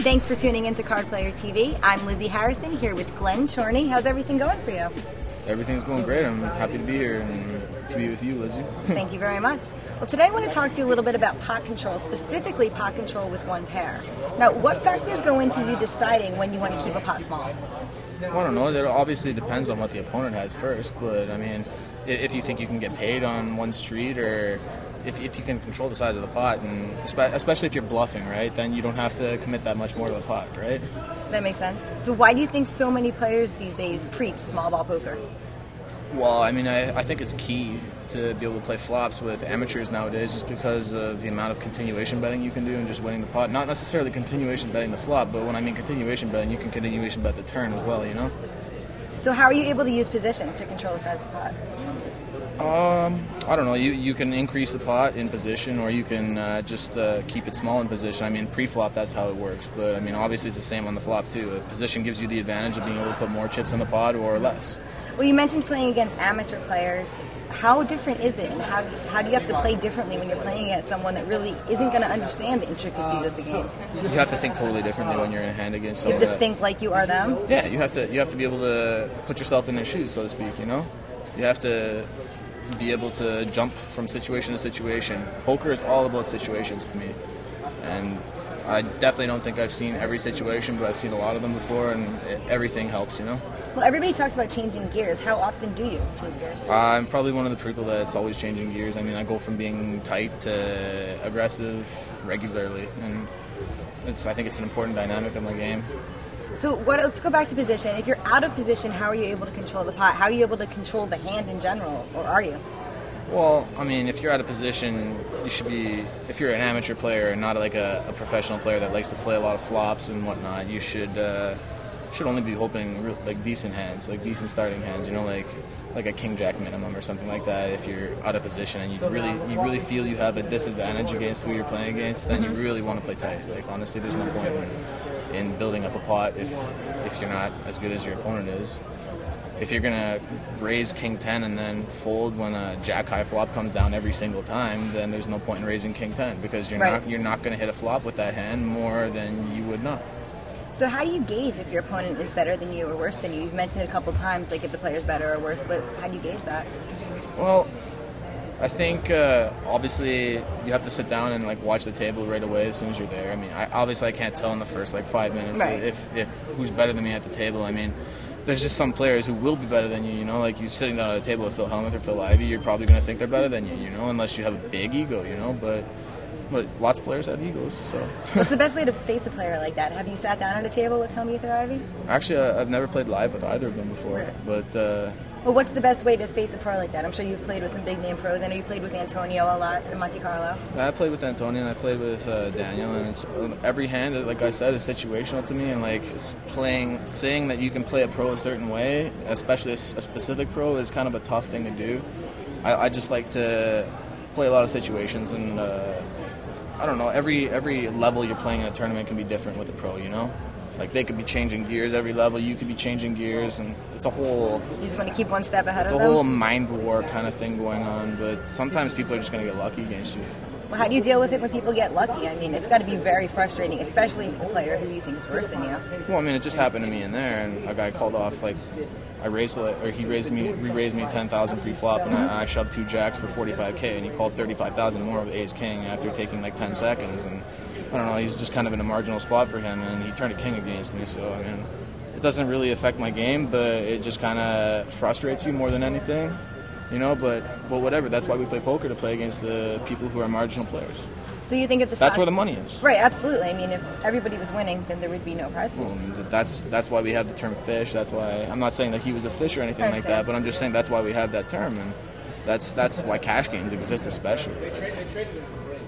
Thanks for tuning into Card Player TV. I'm Lizzie Harrison here with Glen Chorny. How's everything going for you? Everything's going great. I'm happy to be here and to be with you, Lizzie. Thank you very much. Well, today I want to talk to you a little bit about pot control, specifically pot control with one pair. Now, what factors go into you deciding when you want to keep a pot small? Well, I don't know. It obviously depends on what the opponent has first, but I mean, if you think you can get paid on one street, or if you can control the size of the pot, and especially if you're bluffing, right, then you don't have to commit that much more to the pot, right? That makes sense. So why do you think so many players these days preach small ball poker? Well, I mean, I think it's key to be able to play flops with amateurs nowadays, just because of the amount of continuation betting you can do and just winning the pot. Not necessarily continuation betting the flop, but when I mean continuation betting, you can continuation bet the turn as well, you know? So how are you able to use position to control the size of the pot? I don't know. You can increase the pot in position, or you can just keep it small in position. I mean, pre-flop, that's how it works. But, I mean, obviously it's the same on the flop, too. Position gives you the advantage of being able to put more chips in the pot or less. Well, you mentioned playing against amateur players. How different is it, and how do you have to play differently when you're playing against someone that really isn't going to understand the intricacies of the game? You have to think totally differently when you're in a hand against someone. You have to think like you are them? Yeah, you have to be able to put yourself in their shoes, so to speak, you know? You have to be able to jump from situation to situation. Poker is all about situations to me. And I definitely don't think I've seen every situation, but I've seen a lot of them before, and everything helps, you know? Well, everybody talks about changing gears. How often do you change gears? I'm probably one of the people that's always changing gears. I mean, I go from being tight to aggressive regularly, and I think it's an important dynamic of my game. So let's go back to position. If you're out of position, how are you able to control the pot? How are you able to control the hand in general, or are you? Well, I mean, if you're out of position, you should be, if you're an amateur player and not like a professional player that likes to play a lot of flops and whatnot, you should only be hoping like decent hands, like decent starting hands, you know, like a king-jack minimum or something like that. If you're out of position and you really feel you have a disadvantage against who you're playing against, then you really want to play tight. Like, honestly, there's no point in building up a pot if you're not as good as your opponent is. If you're gonna raise king 10 and then fold when a jack high flop comes down every single time, then there's no point in raising king 10, because you're not gonna hit a flop with that hand more than you would not. So how do you gauge if your opponent is better than you or worse than you? You've mentioned it a couple times, like if the player's better or worse, but how do you gauge that? Well, I think obviously you have to sit down and like watch the table right away as soon as you're there. I mean, I can't tell in the first like 5 minutes if who's better than me at the table. I mean, there's just some players who will be better than you, you know, like you sitting down at a table with Phil Hellmuth or Phil Ivey, you're probably going to think they're better than you, you know, unless you have a big ego, you know, but lots of players have egos, so. What's the best way to face a player like that? Have you sat down at a table with Hellmuth or Ivey? Actually, I've never played live with either of them before, really? But well, what's the best way to face a pro like that? I'm sure you've played with some big-name pros. I know you played with Antonio a lot in Monte Carlo. I played with Antonio and I played with Daniel, and it's every hand, like I said, is situational to me, and like saying that you can play a pro a certain way, especially a specific pro, is kind of a tough thing to do. I just like to play a lot of situations, and I don't know, every level you're playing in a tournament can be different with a pro, you know? Like, they could be changing gears every level, you could be changing gears, and it's a whole... You just want to keep one step ahead of them? It's a whole mind war kind of thing going on, but sometimes people are just going to get lucky against you. Well, how do you deal with it when people get lucky? I mean, it's got to be very frustrating, especially if it's a player who you think is worse than you. Well, I mean, it just happened to me in there, and a guy called off, like, he raised me 10,000 pre-flop, and I shoved 2 jacks for 45K, and he called 35,000 more with ace-king after taking like 10 seconds, and I don't know, he was just kind of in a marginal spot for him, and he turned a king against me, so, I mean, it doesn't really affect my game, but it just kind of frustrates you more than anything, you know, but whatever, that's why we play poker, to play against the people who are marginal players. So you think if that's where the money is. Right, absolutely. I mean, if everybody was winning, then there would be no prize pools. Well, that's why we have the term fish. That's why I'm not saying that he was a fish or anything like that, but I'm just saying that's why we have that term, and that's why cash games exist, especially.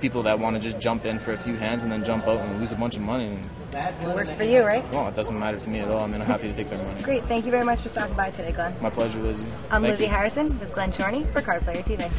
People that want to just jump in for a few hands and then jump out and lose a bunch of money. It works for you, right? Well, it doesn't matter to me at all. I mean, I'm happy to take their money. Great. Thank you very much for stopping by today, Glenn. My pleasure, Lizzie. I'm Lizzie Harrison with Glen Chorny for Card Player TV.